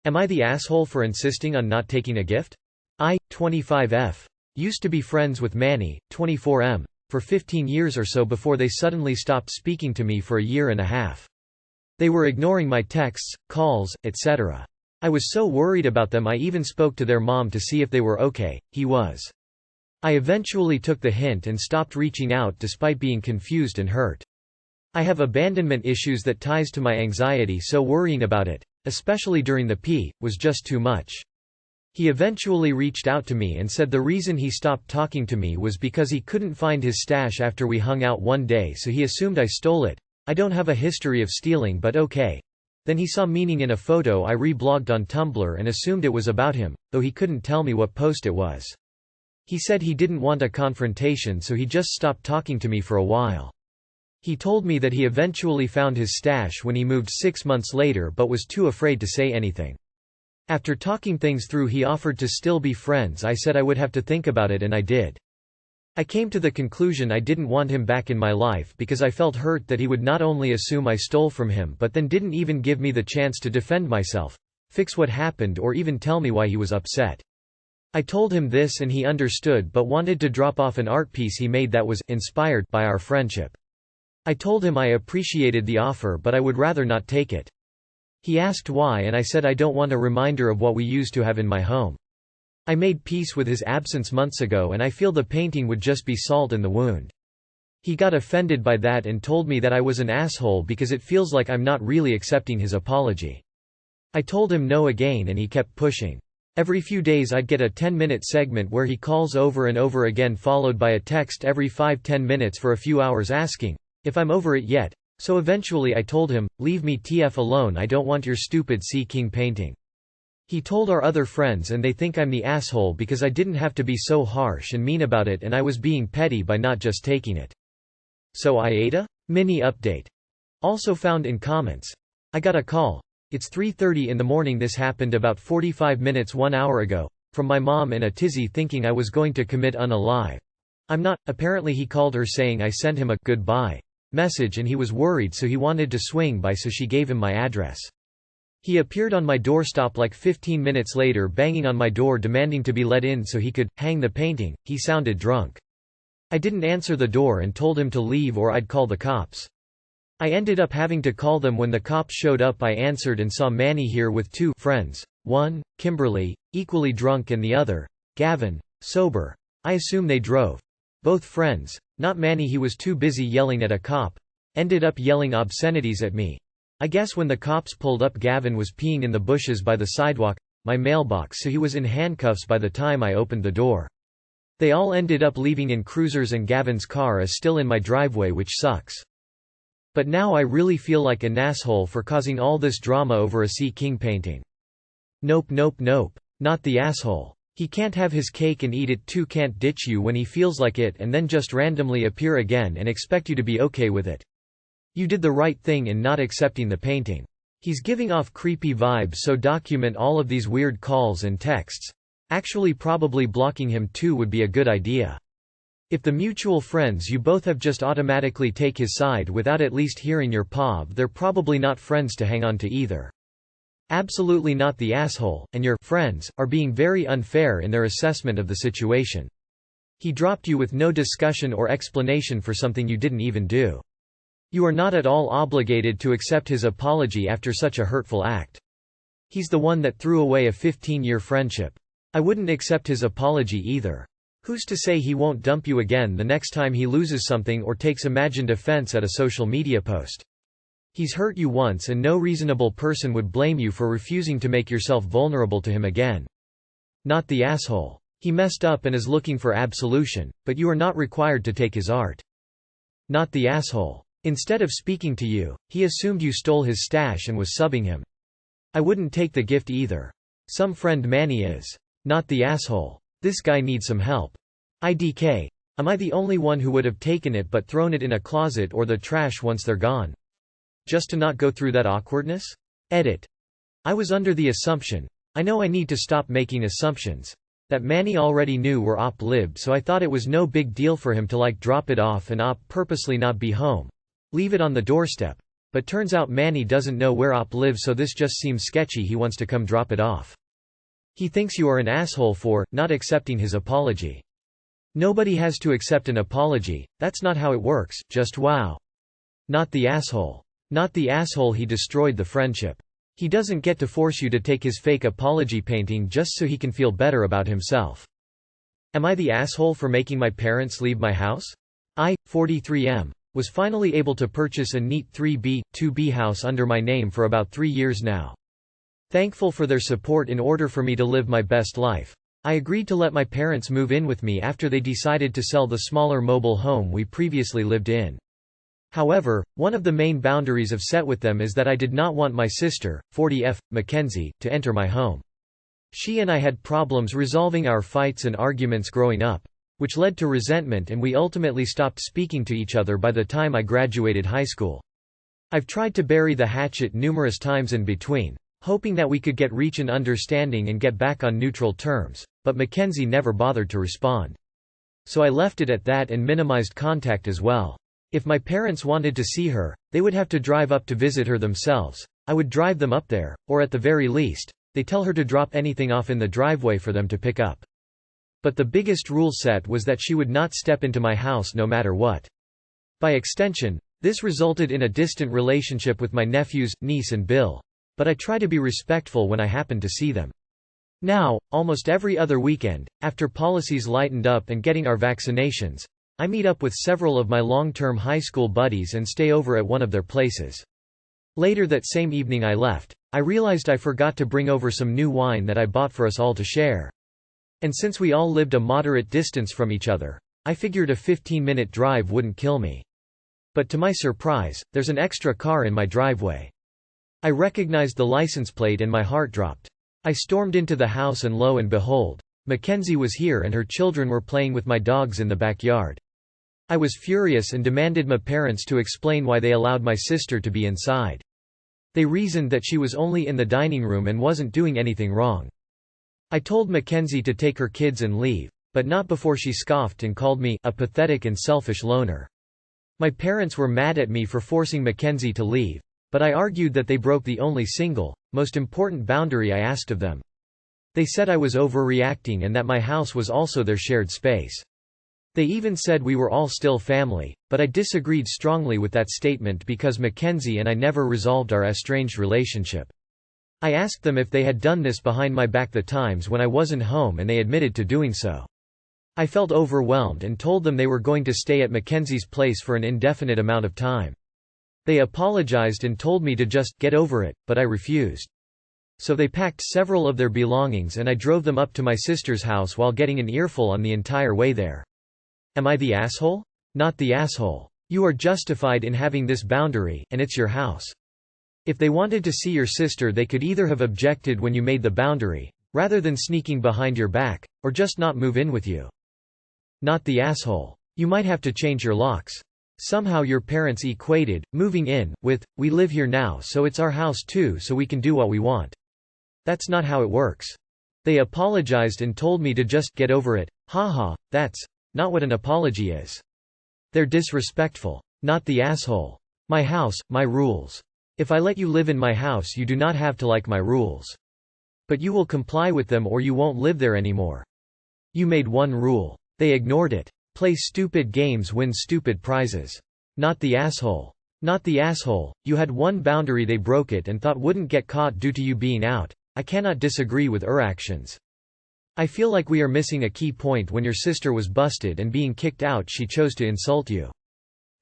Am I the asshole for insisting on not taking a gift? 25F. Used to be friends with Manny, 24M, for 15 years or so before they suddenly stopped speaking to me for a year and a half. They were ignoring my texts, calls, etc. I was so worried about them I even spoke to their mom to see if they were okay. He was. I eventually took the hint and stopped reaching out despite being confused and hurt. I have abandonment issues that ties to my anxiety, so worrying about it, especially during the P, was just too much. He eventually reached out to me and said the reason he stopped talking to me was because he couldn't find his stash after we hung out one day, so he assumed I stole it. I don't have a history of stealing, but okay. Then he saw meaning in a photo I reblogged on Tumblr and assumed it was about him, though he couldn't tell me what post it was. He said he didn't want a confrontation, so he just stopped talking to me for a while. He told me that he eventually found his stash when he moved 6 months later but was too afraid to say anything. After talking things through, he offered to still be friends. I said I would have to think about it, and I did. I came to the conclusion I didn't want him back in my life because I felt hurt that he would not only assume I stole from him but then didn't even give me the chance to defend myself, fix what happened, or even tell me why he was upset. I told him this and he understood but wanted to drop off an art piece he made that was inspired by our friendship. I told him I appreciated the offer but I would rather not take it. He asked why and I said I don't want a reminder of what we used to have in my home. I made peace with his absence months ago and I feel the painting would just be salt in the wound. He got offended by that and told me that I was an asshole because it feels like I'm not really accepting his apology. I told him no again and he kept pushing. Every few days I'd get a 10-minute segment where he calls over and over again, followed by a text every 5–10 minutes for a few hours asking if I'm over it yet. So eventually I told him, leave me TF alone, I don't want your stupid Sea King painting. He told our other friends and they think I'm the asshole because I didn't have to be so harsh and mean about it and I was being petty by not just taking it. So AITA? Mini update. Also found in comments. I got a call. It's 3:30 in the morning. This happened about 45 minutes 1 hour ago. From my mom in a tizzy thinking I was going to commit unalive. I'm not. Apparently he called her saying I sent him a goodbye message and he was worried, so he wanted to swing by, so she gave him my address. He appeared on my doorstep like 15 minutes later, banging on my door demanding to be let in so he could hang the painting. He sounded drunk. I didn't answer the door and told him to leave or I'd call the cops. I ended up having to call them. When the cops showed up I answered and saw Manny here with 2 friends, one, Kimberly, equally drunk, and the other, Gavin, sober. I assume they drove. Both friends, not Manny, he was too busy yelling at a cop, ended up yelling obscenities at me. I guess when the cops pulled up Gavin was peeing in the bushes by the sidewalk, my mailbox, so he was in handcuffs by the time I opened the door. They all ended up leaving in cruisers and Gavin's car is still in my driveway, which sucks. But now I really feel like an asshole for causing all this drama over a Sea King painting. Nope, nope, nope. Not the asshole. He can't have his cake and eat it too. Can't ditch you when he feels like it and then just randomly appear again and expect you to be okay with it. You did the right thing in not accepting the painting. He's giving off creepy vibes, so document all of these weird calls and texts. Actually, probably blocking him too would be a good idea. If the mutual friends you both have just automatically take his side without at least hearing your POV, they're probably not friends to hang on to either. Absolutely not the asshole, and your friends are being very unfair in their assessment of the situation. He dropped you with no discussion or explanation for something you didn't even do. You are not at all obligated to accept his apology after such a hurtful act. He's the one that threw away a 15-year friendship. I wouldn't accept his apology either. Who's to say he won't dump you again the next time he loses something or takes imagined offense at a social media post? He's hurt you once and no reasonable person would blame you for refusing to make yourself vulnerable to him again. Not the asshole. He messed up and is looking for absolution, but you are not required to take his art. Not the asshole. Instead of speaking to you, he assumed you stole his stash and was subbing him. I wouldn't take the gift either. Some friend Manny is. Not the asshole. This guy needs some help. IDK. Am I the only one who would have taken it but thrown it in a closet or the trash once they're gone? Just to not go through that awkwardness? Edit. I was under the assumption, I know I need to stop making assumptions, that Manny already knew we're op-lib, so I thought it was no big deal for him to drop it off and purposely not be home. Leave it on the doorstep. but turns out Manny doesn't know where Op lives, so this just seems sketchy. He wants to come drop it off. He thinks you are an asshole for not accepting his apology. Nobody has to accept an apology, that's not how it works, just wow. Not the asshole. Not the asshole, he destroyed the friendship. He doesn't get to force you to take his fake apology painting just so he can feel better about himself. Am I the asshole for making my parents leave my house? I, 43M, was finally able to purchase a neat 3B, 2B house under my name for about 3 years now. Thankful for their support in order for me to live my best life. I agreed to let my parents move in with me after they decided to sell the smaller mobile home we previously lived in. However, one of the main boundaries I've set with them is that I did not want my sister, 40F, Mackenzie, to enter my home. She and I had problems resolving our fights and arguments growing up, which led to resentment, and we ultimately stopped speaking to each other by the time I graduated high school. I've tried to bury the hatchet numerous times in between, hoping that we could reach an understanding and get back on neutral terms, but Mackenzie never bothered to respond. So I left it at that and minimized contact as well. If my parents wanted to see her, they would have to drive up to visit her themselves. I would drive them up there, or at the very least, they tell her to drop anything off in the driveway for them to pick up. But the biggest rule set was that she would not step into my house no matter what. By extension, this resulted in a distant relationship with my nephews, niece and Bill. But I try to be respectful when I happen to see them. Now, almost every other weekend, after policies lightened up and getting our vaccinations, I meet up with several of my long-term high school buddies and stay over at one of their places. Later that same evening I left, I realized I forgot to bring over some new wine that I bought for us all to share. And since we all lived a moderate distance from each other, I figured a 15-minute drive wouldn't kill me. But to my surprise, there's an extra car in my driveway. I recognized the license plate and my heart dropped. I stormed into the house and lo and behold, Mackenzie was here and her children were playing with my dogs in the backyard. I was furious and demanded my parents to explain why they allowed my sister to be inside. They reasoned that she was only in the dining room and wasn't doing anything wrong. I told Mackenzie to take her kids and leave, but not before she scoffed and called me a pathetic and selfish loner. My parents were mad at me for forcing Mackenzie to leave, but I argued that they broke the only single, most important boundary I asked of them. They said I was overreacting and that my house was also their shared space. They even said we were all still family, but I disagreed strongly with that statement because Mackenzie and I never resolved our estranged relationship. I asked them if they had done this behind my back the times when I wasn't home, and they admitted to doing so. I felt overwhelmed and told them they were going to stay at Mackenzie's place for an indefinite amount of time. They apologized and told me to just get over it, but I refused. So they packed several of their belongings and I drove them up to my sister's house while getting an earful on the entire way there. Am I the asshole? Not the asshole. You are justified in having this boundary, and it's your house. If they wanted to see your sister, they could either have objected when you made the boundary, rather than sneaking behind your back, or just not move in with you. Not the asshole. You might have to change your locks. Somehow your parents equated moving in with, we live here now so it's our house too so we can do what we want. That's not how it works. They apologized and told me to just get over it. Haha, that's not what an apology is. They're disrespectful. Not the asshole. My house, my rules. If I let you live in my house, you do not have to like my rules. But you will comply with them or you won't live there anymore. You made one rule. They ignored it. Play stupid games, win stupid prizes. Not the asshole. Not the asshole. You had one boundary, they broke it and thought wouldn't get caught due to you being out. I cannot disagree with her actions. I feel like we are missing a key point. When your sister was busted and being kicked out, she chose to insult you.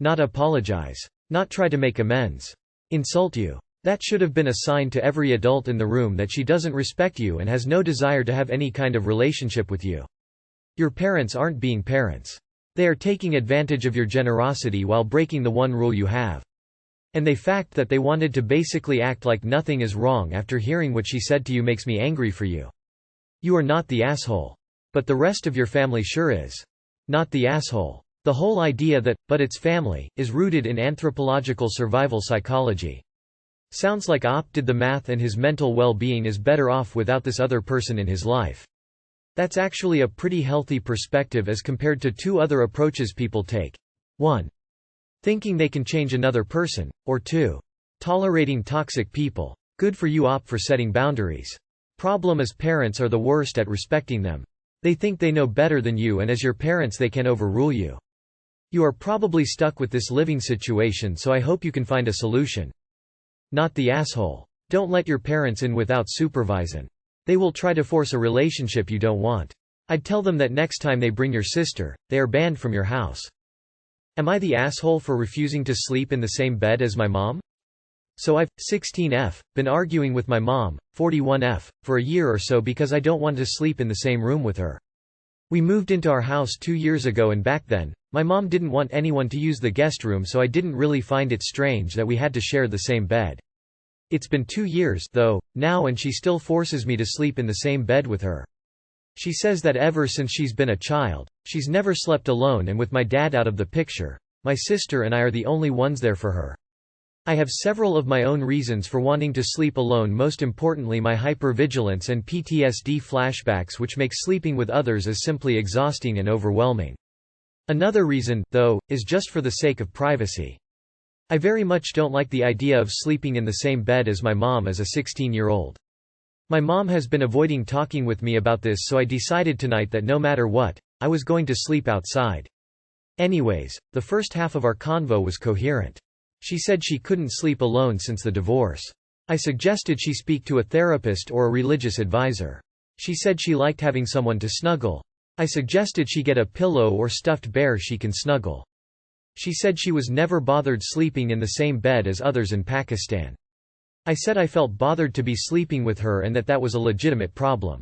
Not apologize. Not try to make amends. Insult you. That should have been a sign to every adult in the room that she doesn't respect you and has no desire to have any kind of relationship with you. Your parents aren't being parents. They are taking advantage of your generosity while breaking the one rule you have. And the fact that they wanted to basically act like nothing is wrong after hearing what she said to you makes me angry for you. You are not the asshole. But the rest of your family sure is. Not the asshole. The whole idea that, but it's family, is rooted in anthropological survival psychology. Sounds like Op did the math and his mental well-being is better off without this other person in his life. That's actually a pretty healthy perspective as compared to two other approaches people take. 1. Thinking they can change another person, or 2. Tolerating toxic people. Good for you. Opt for setting boundaries. Problem is parents are the worst at respecting them. They think they know better than you, and as your parents they can overrule you. You are probably stuck with this living situation, so I hope you can find a solution. Not the asshole. Don't let your parents in without supervision. They will try to force a relationship you don't want. I'd tell them that next time they bring your sister, they are banned from your house. Am I the asshole for refusing to sleep in the same bed as my mom? So I've, 16F, been arguing with my mom, 41F, for a year or so because I don't want to sleep in the same room with her. We moved into our house 2 years ago, and back then, my mom didn't want anyone to use the guest room, so I didn't really find it strange that we had to share the same bed. It's been 2 years, though, now, and she still forces me to sleep in the same bed with her. She says that ever since she's been a child, she's never slept alone, and with my dad out of the picture, my sister and I are the only ones there for her. I have several of my own reasons for wanting to sleep alone, most importantly my hypervigilance and PTSD flashbacks, which make sleeping with others as simply exhausting and overwhelming. Another reason, though, is just for the sake of privacy. I very much don't like the idea of sleeping in the same bed as my mom as a 16-year-old. My mom has been avoiding talking with me about this, so I decided tonight that no matter what, I was going to sleep outside. Anyways, the first half of our convo was coherent. She said she couldn't sleep alone since the divorce. I suggested she speak to a therapist or a religious advisor. She said she liked having someone to snuggle. I suggested she get a pillow or stuffed bear she can snuggle. She said she was never bothered sleeping in the same bed as others in Pakistan. I said I felt bothered to be sleeping with her and that was a legitimate problem.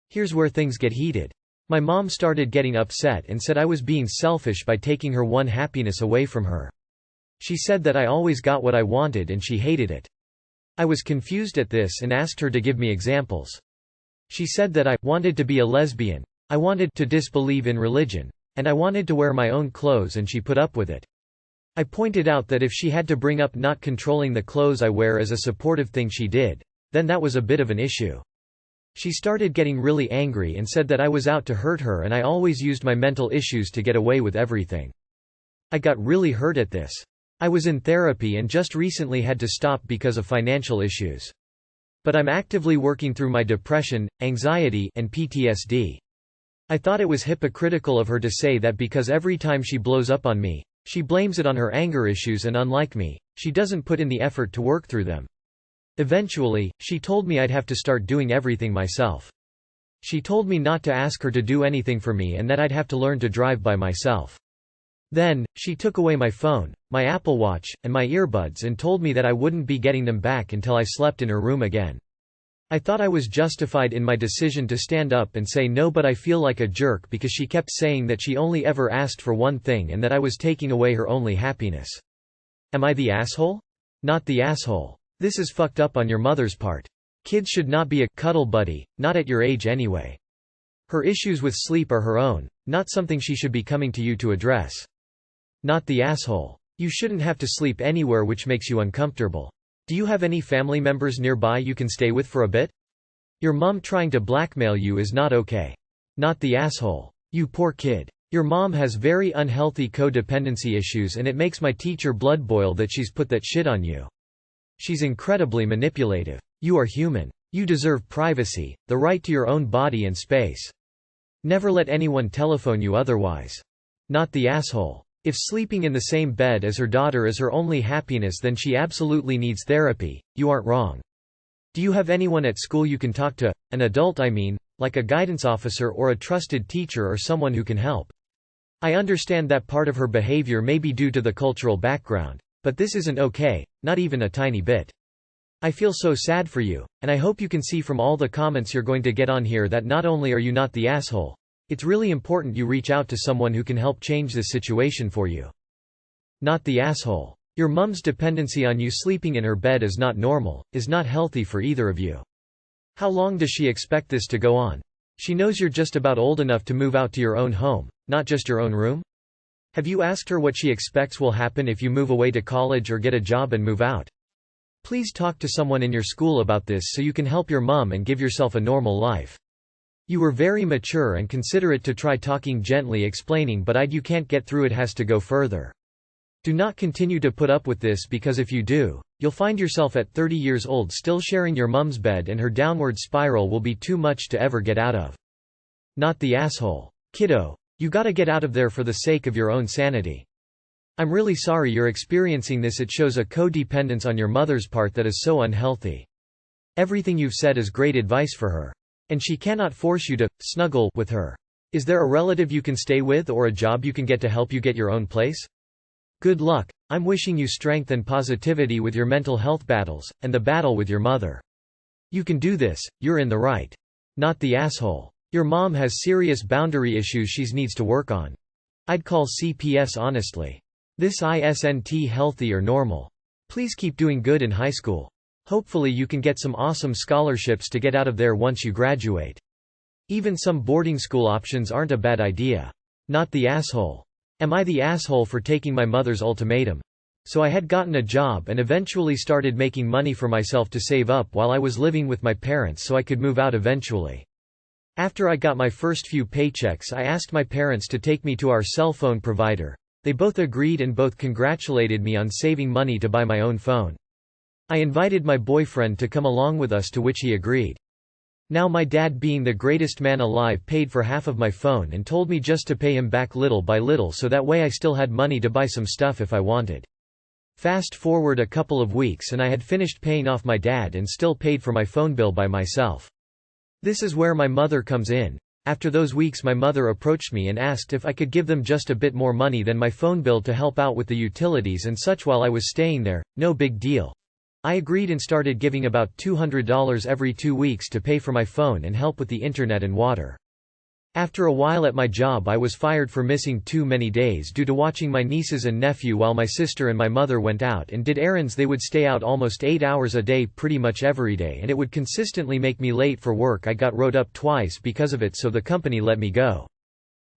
Here's where things get heated. My mom started getting upset and said I was being selfish by taking her one happiness away from her. She said that I always got what I wanted and she hated it. I was confused at this and asked her to give me examples. She said that I wanted to be a lesbian, I wanted to disbelieve in religion, and I wanted to wear my own clothes, and she put up with it. I pointed out that if she had to bring up not controlling the clothes I wear as a supportive thing she did, then that was a bit of an issue. She started getting really angry and said that I was out to hurt her and I always used my mental issues to get away with everything. I got really hurt at this. I was in therapy and just recently had to stop because of financial issues. But I'm actively working through my depression, anxiety, and PTSD. I thought it was hypocritical of her to say that because every time she blows up on me, she blames it on her anger issues, and unlike me, she doesn't put in the effort to work through them. Eventually, she told me I'd have to start doing everything myself. She told me not to ask her to do anything for me and that I'd have to learn to drive by myself. Then, she took away my phone, my Apple Watch, and my earbuds and told me that I wouldn't be getting them back until I slept in her room again. I thought I was justified in my decision to stand up and say no, but I feel like a jerk because she kept saying that she only ever asked for one thing and that I was taking away her only happiness. Am I the asshole? Not the asshole. This is fucked up on your mother's part. Kids should not be a cuddle buddy, not at your age anyway. Her issues with sleep are her own, not something she should be coming to you to address. Not the asshole. You shouldn't have to sleep anywhere which makes you uncomfortable. Do you have any family members nearby you can stay with for a bit? Your mom trying to blackmail you is not okay. Not the asshole. You poor kid. Your mom has very unhealthy codependency issues and it makes my teacher blood boil that she's put that shit on you. She's incredibly manipulative. You are human. You deserve privacy, the right to your own body and space. Never let anyone telephone you otherwise. Not the asshole. If sleeping in the same bed as her daughter is her only happiness, then she absolutely needs therapy. You aren't wrong. Do you have anyone at school you can talk to, an adult I mean, like a guidance officer or a trusted teacher or someone who can help? I understand that part of her behavior may be due to the cultural background, but this isn't okay, not even a tiny bit. I feel so sad for you, and I hope you can see from all the comments you're going to get on here that not only are you not the asshole, it's really important you reach out to someone who can help change this situation for you. Not the asshole. Your mom's dependency on you sleeping in her bed is not normal, is not healthy for either of you. How long does she expect this to go on? She knows you're just about old enough to move out to your own home, not just your own room? Have you asked her what she expects will happen if you move away to college or get a job and move out? Please talk to someone in your school about this so you can help your mom and give yourself a normal life. You were very mature and considerate to try talking gently, explaining, but you can't get through it, has to go further. Do not continue to put up with this, because if you do, you'll find yourself at 30 years old still sharing your mom's bed, and her downward spiral will be too much to ever get out of. Not the asshole. Kiddo, you gotta get out of there for the sake of your own sanity. I'm really sorry you're experiencing this. It shows a codependence on your mother's part that is so unhealthy. Everything you've said is great advice for her. And she cannot force you to snuggle with her. Is there a relative you can stay with or a job you can get to help you get your own place? Good luck. I'm wishing you strength and positivity with your mental health battles, and the battle with your mother. You can do this, you're in the right. Not the asshole. Your mom has serious boundary issues she needs to work on. I'd call CPS honestly. This isn't healthy or normal. Please keep doing good in high school. Hopefully you can get some awesome scholarships to get out of there once you graduate. Even some boarding school options aren't a bad idea. Not the asshole. Am I the asshole for taking my mother's ultimatum? So I had gotten a job and eventually started making money for myself to save up while I was living with my parents so I could move out eventually. After I got my first few paychecks, I asked my parents to take me to our cell phone provider. They both agreed and both congratulated me on saving money to buy my own phone. I invited my boyfriend to come along with us, to which he agreed. Now my dad, being the greatest man alive, paid for half of my phone and told me just to pay him back little by little so that way I still had money to buy some stuff if I wanted. Fast forward a couple of weeks and I had finished paying off my dad and still paid for my phone bill by myself. This is where my mother comes in. After those weeks my mother approached me and asked if I could give them just a bit more money than my phone bill to help out with the utilities and such while I was staying there. No big deal. I agreed and started giving about $200 every 2 weeks to pay for my phone and help with the internet and water. After a while at my job I was fired for missing too many days due to watching my nieces and nephew while my sister and my mother went out and did errands. They would stay out almost 8 hours a day pretty much every day, and it would consistently make me late for work. I got wrote up twice because of it, so the company let me go.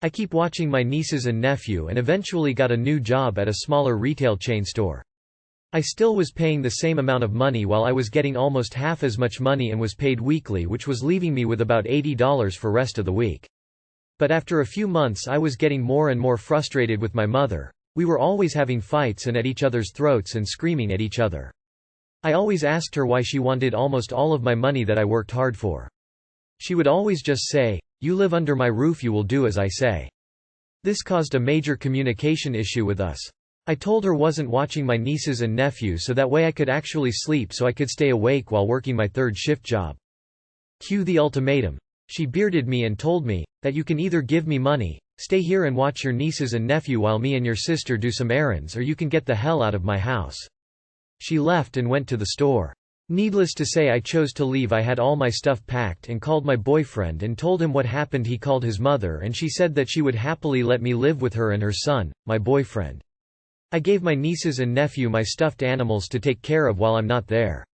I keep watching my nieces and nephew and eventually got a new job at a smaller retail chain store. I still was paying the same amount of money while I was getting almost half as much money and was paid weekly, which was leaving me with about $80 for rest of the week. But after a few months I was getting more and more frustrated with my mother. We were always having fights and at each other's throats and screaming at each other. I always asked her why she wanted almost all of my money that I worked hard for. She would always just say, "You live under my roof, you will do as I say." This caused a major communication issue with us. I told her wasn't watching my nieces and nephew so that way I could actually sleep so I could stay awake while working my third shift job. Cue the ultimatum. She bearded me and told me that you can either give me money, stay here and watch your nieces and nephew while me and your sister do some errands, or you can get the hell out of my house. She left and went to the store. Needless to say I chose to leave. I had all my stuff packed and called my boyfriend and told him what happened. He called his mother and she said that she would happily let me live with her and her son, my boyfriend. I gave my nieces and nephew my stuffed animals to take care of while I'm not there.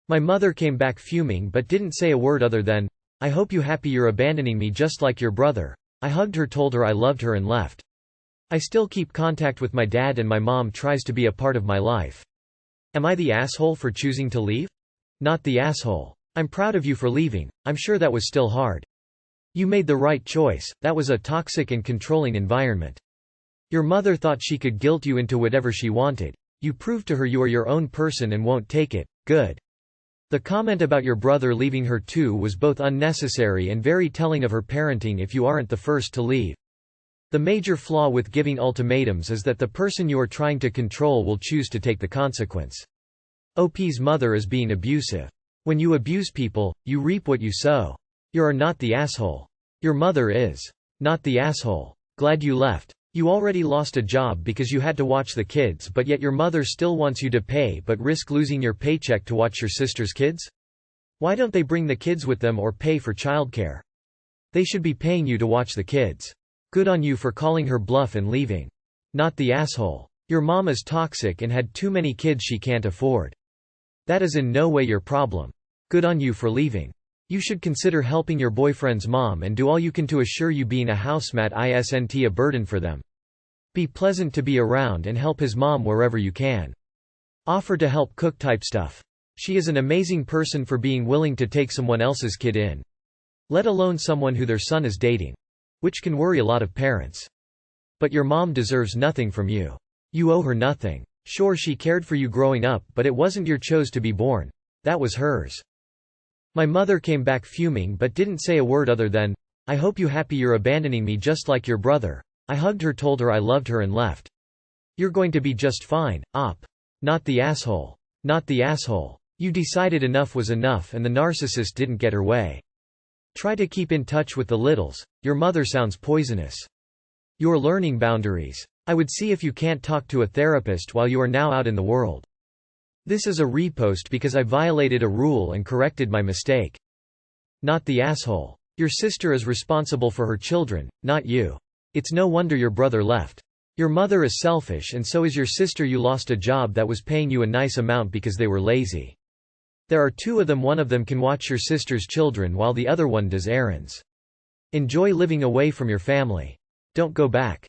My mother came back fuming but didn't say a word other than, "I hope you happy you're abandoning me just like your brother." I hugged her, told her I loved her and left. I still keep contact with my dad and my mom tries to be a part of my life. Am I the asshole for choosing to leave? Not the asshole. I'm proud of you for leaving. I'm sure that was still hard. You made the right choice. That was a toxic and controlling environment. Your mother thought she could guilt you into whatever she wanted. You proved to her you are your own person and won't take it. Good. The comment about your brother leaving her too was both unnecessary and very telling of her parenting if you aren't the first to leave. The major flaw with giving ultimatums is that the person you are trying to control will choose to take the consequence. OP's mother is being abusive. When you abuse people, you reap what you sow. You are not the asshole. Your mother is. Not the asshole. Glad you left. You already lost a job because you had to watch the kids, but yet your mother still wants you to pay but risk losing your paycheck to watch your sister's kids? Why don't they bring the kids with them or pay for childcare? They should be paying you to watch the kids. Good on you for calling her bluff and leaving. Not the asshole. Your mom is toxic and had too many kids she can't afford. That is in no way your problem. Good on you for leaving. You should consider helping your boyfriend's mom and do all you can to assure you being a housemat isn't a burden for them. Be pleasant to be around and help his mom wherever you can. Offer to help cook type stuff. She is an amazing person for being willing to take someone else's kid in. Let alone someone who their son is dating. Which can worry a lot of parents. But your mom deserves nothing from you. You owe her nothing. Sure, she cared for you growing up, but it wasn't your chose to be born. That was hers." My mother came back fuming but didn't say a word other than, "I hope you happy you're abandoning me just like your brother." I hugged her, told her I loved her and left. "You're going to be just fine, Op. Not the asshole. Not the asshole. You decided enough was enough and the narcissist didn't get her way. Try to keep in touch with the littles. Your mother sounds poisonous. You're learning boundaries. I would see if you can't talk to a therapist while you are now out in the world. This is a repost because I violated a rule and corrected my mistake. Not the asshole. Your sister is responsible for her children, not you. It's no wonder your brother left. Your mother is selfish and so is your sister. You lost a job that was paying you a nice amount because they were lazy. There are two of them. One of them can watch your sister's children while the other one does errands. Enjoy living away from your family. Don't go back.